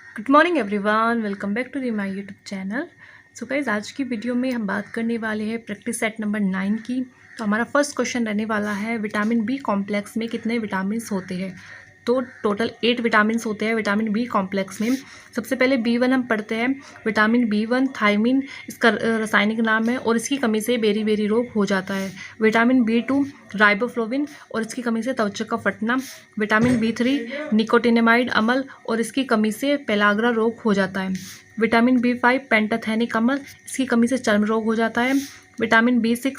Good morning everyone, welcome back to the my YouTube channel. So guys, आज की video में हम बात करने वाले हैं प्रैक्टिस सेट नंबर 9 की। तो हमारा फर्स्ट क्वेश्चन रहने वाला है, विटामिन बी कॉम्प्लेक्स में कितने विटामिन होते हैं। तो टोटल 8 विटामिन होते हैं विटामिन बी कॉम्प्लेक्स में। सबसे पहले B1 हम पढ़ते हैं। विटामिन B1 थायमिन इसका रासायनिक नाम है और इसकी कमी से बेरी बेरी रोग हो जाता है। विटामिन B2 राइबोफ्लोविन और इसकी कमी से त्वचा का फटना। विटामिन B3 निकोटिनेमाइड अम्ल और इसकी कमी से पेलाग्रा रोग हो जाता है। विटामिन B5 पेंटाथेनिक अम्ल, इसकी कमी से चर्म रोग हो जाता है। विटामिन B6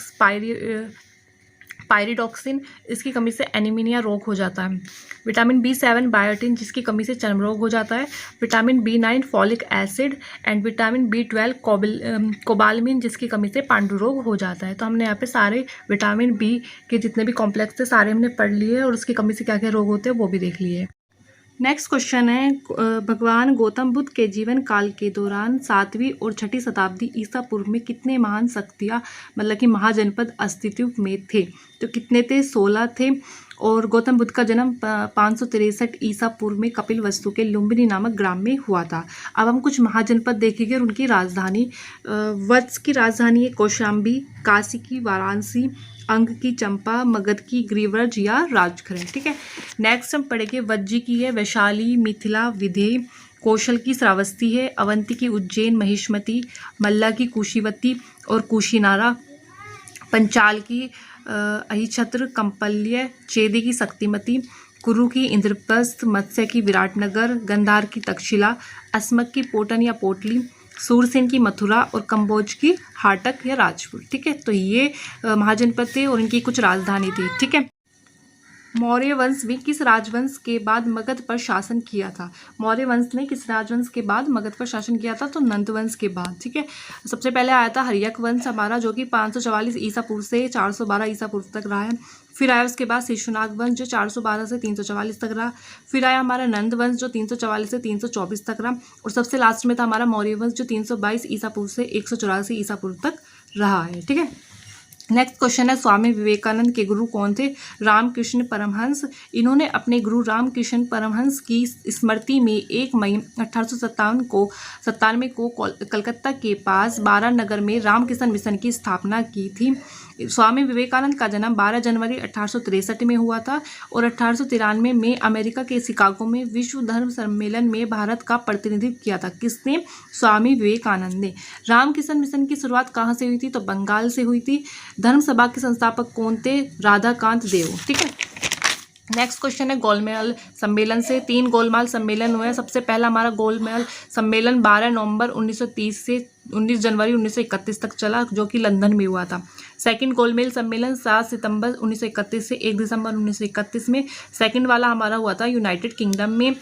पायरिडॉक्सिन, इसकी कमी से एनीमिया रोग हो जाता है। विटामिन B7 बायोटिन, जिसकी कमी से चर्म रोग हो जाता है। Vitamin B9 folic acid and vitamin B12 cobalamin, जिसकी कमी से पांडु रोग हो जाता है। तो हमने यहाँ पे सारे विटामिन बी के जितने भी कॉम्प्लेक्स थे सारे हमने पढ़ लिए और उसकी कमी से क्या क्या रोग होते हैं वो भी देख लिए। नेक्स्ट क्वेश्चन है, भगवान गौतम बुद्ध के जीवन काल के दौरान 7वीं और 6ठी शताब्दी ईसा पूर्व में कितने महान शक्तियाँ मतलब कि महाजनपद अस्तित्व में थे। तो कितने थे? 16 थे। और गौतम बुद्ध का जन्म 563 ईसा पूर्व में कपिल वस्तु के लुम्बिनी नामक ग्राम में हुआ था। अब हम कुछ महाजनपद देखेंगे और उनकी राजधानी। वत्स की राजधानी है कौशाम्बी, काशी की वाराणसी, अंग की चंपा, मगध की गिरिव्रज या राजगृह। ठीक है। नेक्स्ट हम पढ़ेंगे, वज्जी की है वैशाली, मिथिला, विधेय, कौशल की श्रावस्ती है, अवंती की उज्जैन, महिष्मती, मल्ला की कुशीवती और कुशीनारा, पंचाल की अहिछत्र, कंपल्य, चेदी की शक्तिमती, कुरु की इंद्रप्रस्थ, मत्स्य की विराटनगर, गंधार की तक्षशिला, अस्मक की पोटन या पोटली, सूरसेन की मथुरा और कंबोज की हाटक या राजपुर। ठीक है। तो ये महाजनपद थे और इनकी कुछ राजधानी थी। ठीक है। मौर्य वंश में किस राजवंश के बाद मगध पर शासन किया था? मौर्य वंश ने किस राजवंश के बाद मगध पर शासन किया था? तो नंद वंश के बाद। ठीक है। सबसे पहले आया था हर्यक वंश हमारा, जो कि 544 ईसा पूर्व से 412 ईसा पूर्व तक रहा है। फिर आया उसके बाद शिशुनाग वंश, जो 412 से 344 तक रहा। फिर आया हमारा नंद वंश, जो 344 से 324 तक रहा। और सबसे लास्ट में था हमारा मौर्य वंश, जो 322 ईसा पूर्व से 184 ईसा पूर्व तक रहा है। ठीक है। नेक्स्ट क्वेश्चन है, स्वामी विवेकानंद के गुरु कौन थे? रामकृष्ण परमहंस। इन्होंने अपने गुरु रामकृष्ण परमहंस की स्मृति में 1 मई 1897 को कलकत्ता के पास 12 नगर में रामकृष्ण मिशन की स्थापना की थी। स्वामी विवेकानंद का जन्म 12 जनवरी 1863 में हुआ था और 1893 में अमेरिका के शिकागो में विश्व धर्म सम्मेलन में भारत का प्रतिनिधित्व किया था। किसने? स्वामी विवेकानंद ने। रामकृष्ण मिशन की शुरुआत कहाँ से हुई थी? तो बंगाल से हुई थी। धर्म सभा के संस्थापक कौन थे? राधाकांत देव। ठीक है। नेक्स्ट क्वेश्चन है, गोलमेल सम्मेलन से 3 गोलमाल सम्मेलन हुए। सबसे पहला हमारा गोलमेल सम्मेलन 12 नवंबर 1930 से 19 जनवरी 1931 तक चला, जो कि लंदन में हुआ था। सेकंड गोलमेल सम्मेलन 7 सितंबर 1931 से 1 दिसंबर 1931 में। सेकंड वाला हमारा हुआ था यूनाइटेड किंगडम में।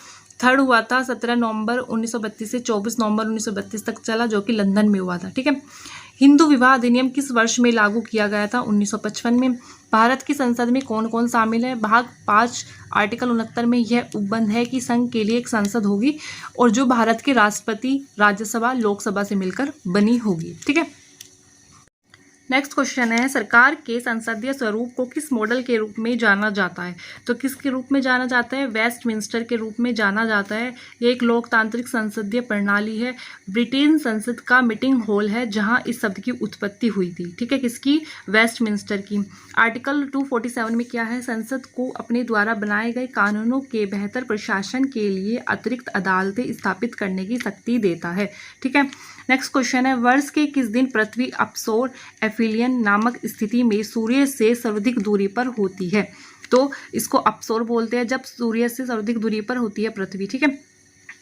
थर्ड हुआ था 17 नवंबर 1932 से 24 नवंबर 1932 तक चला, जो कि लंदन में हुआ था। ठीक है। हिंदू विवाह अधिनियम किस वर्ष में लागू किया गया था? 1955 में। भारत की संसद में कौन कौन शामिल है? भाग 5 आर्टिकल 69 में यह उपबंध है कि संघ के लिए एक संसद होगी और जो भारत के राष्ट्रपति, राज्यसभा, लोकसभा से मिलकर बनी होगी। ठीक है। नेक्स्ट क्वेश्चन है, सरकार के संसदीय स्वरूप को किस मॉडल के रूप में जाना जाता है? तो किसके रूप में जाना जाता है? वेस्टमिंस्टर के रूप में जाना जाता है। ये एक लोकतांत्रिक संसदीय प्रणाली है। ब्रिटेन संसद का मीटिंग हॉल है जहां इस शब्द की उत्पत्ति हुई थी। ठीक है। किसकी? वेस्टमिंस्टर की। आर्टिकल 247 में क्या है? संसद को अपने द्वारा बनाए गए कानूनों के बेहतर प्रशासन के लिए अतिरिक्त अदालतें स्थापित करने की शक्ति देता है। ठीक है। नेक्स्ट क्वेश्चन है, वर्ष के किस दिन पृथ्वी अपसोर एफिलियन नामक स्थिति में सूर्य से सर्वाधिक दूरी पर होती है? तो इसको अपसोर बोलते हैं जब सूर्य से सर्वाधिक दूरी पर होती है पृथ्वी। ठीक है।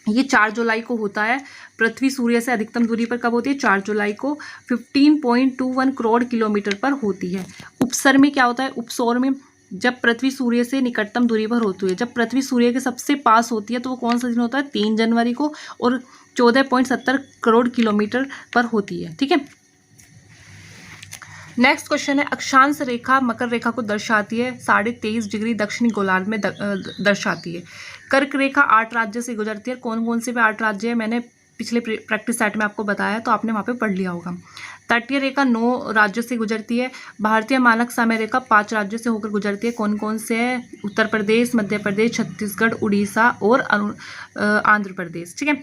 ये 4 जुलाई को होता है। पृथ्वी सूर्य से अधिकतम दूरी पर कब होती है? 4 जुलाई को 15.21 करोड़ किलोमीटर पर होती है। उपसर में क्या होता है? उपसौर में जब पृथ्वी सूर्य से निकटतम दूरी पर होती है, जब पृथ्वी सूर्य के सबसे पास होती है, तो वो कौन सा दिन होता है? 3 जनवरी को और 14.70 करोड़ किलोमीटर पर होती है। ठीक है। नेक्स्ट क्वेश्चन है, अक्षांश रेखा मकर रेखा को दर्शाती है, 23.5 डिग्री दक्षिणी गोलार्ध में दर्शाती है। कर्क रेखा 8 राज्य से गुजरती है। कौन कौन से 8 राज्य है? मैंने पिछले प्रैक्टिस सेट में आपको बताया, तो आपने वहाँ पे पढ़ लिया होगा। तटीय रेखा 9 राज्यों से गुजरती है। भारतीय मानक समय रेखा 5 राज्यों से होकर गुजरती है। कौन कौन से है? उत्तर प्रदेश, मध्य प्रदेश, छत्तीसगढ़, उड़ीसा और आंध्र प्रदेश। ठीक है।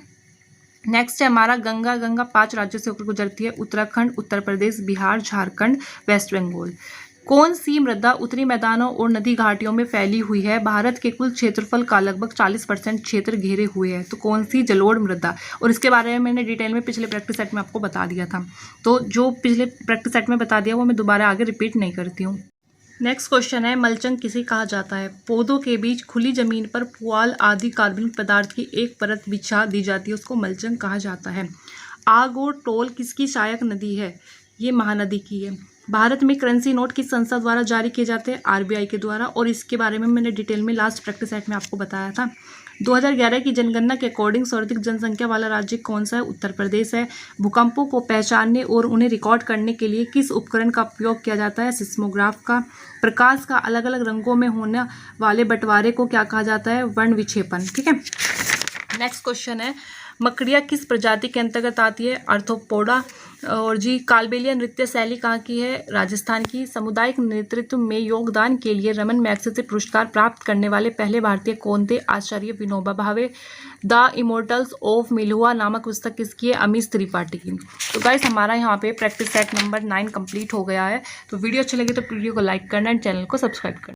नेक्स्ट है हमारा गंगा। गंगा 5 राज्यों से होकर गुजरती है, उत्तराखंड, उत्तर प्रदेश, बिहार, झारखंड, वेस्ट बंगाल। कौन सी मृदा उत्तरी मैदानों और नदी घाटियों में फैली हुई है? भारत के कुल क्षेत्रफल का लगभग 40% क्षेत्र घेरे हुए है। तो कौन सी? जलोढ़ मृदा। और इसके बारे में मैंने डिटेल में पिछले प्रैक्टिस सेट में आपको बता दिया था, तो जो पिछले प्रैक्टिस सेट में बता दिया वो मैं दोबारा आगे रिपीट नहीं करती हूँ। नेक्स्ट क्वेश्चन है, मल्चिंग किसे कहा जाता है? पौधों के बीच खुली जमीन पर पुआल आदि कार्बनिक पदार्थ की एक परत बिछा दी जाती है, उसको मल्चिंग कहा जाता है। आग और टोल किसकी सहायक नदी है? ये महानदी की है। भारत में करेंसी नोट किस संस्था द्वारा जारी किए जाते हैं? आरबीआई के द्वारा। और इसके बारे में मैंने डिटेल में लास्ट प्रैक्टिस सेट में आपको बताया था। 2011 की जनगणना के अकॉर्डिंग सर्वाधिक जनसंख्या वाला राज्य कौन सा है? उत्तर प्रदेश है। भूकंपों को पहचानने और उन्हें रिकॉर्ड करने के लिए किस उपकरण का उपयोग किया जाता है? सिस्मोग्राफ का। प्रकाश का अलग अलग रंगों में होने वाले बंटवारे को क्या कहा जाता है? वर्ण विक्षेपण। ठीक है। नेक्स्ट क्वेश्चन है, मकड़िया किस प्रजाति के अंतर्गत आती है? आर्थ्रोपोडा। और जी, कालबेलिया नृत्य शैली कहाँ की है? राजस्थान की। सामुदायिक नेतृत्व में योगदान के लिए रमन मैग्सेसे पुरस्कार प्राप्त करने वाले पहले भारतीय कौन थे? आचार्य Vinoba Bhave. The immortals of मिलुआ नामक पुस्तक किसकी है? अमीश त्रिपाठी की। तो गाइस हमारा यहाँ पे प्रैक्टिस सेट नंबर 9 कंप्लीट हो गया है। तो वीडियो अच्छी लगी तो वीडियो को लाइक करना एंड चैनल को सब्सक्राइब करना।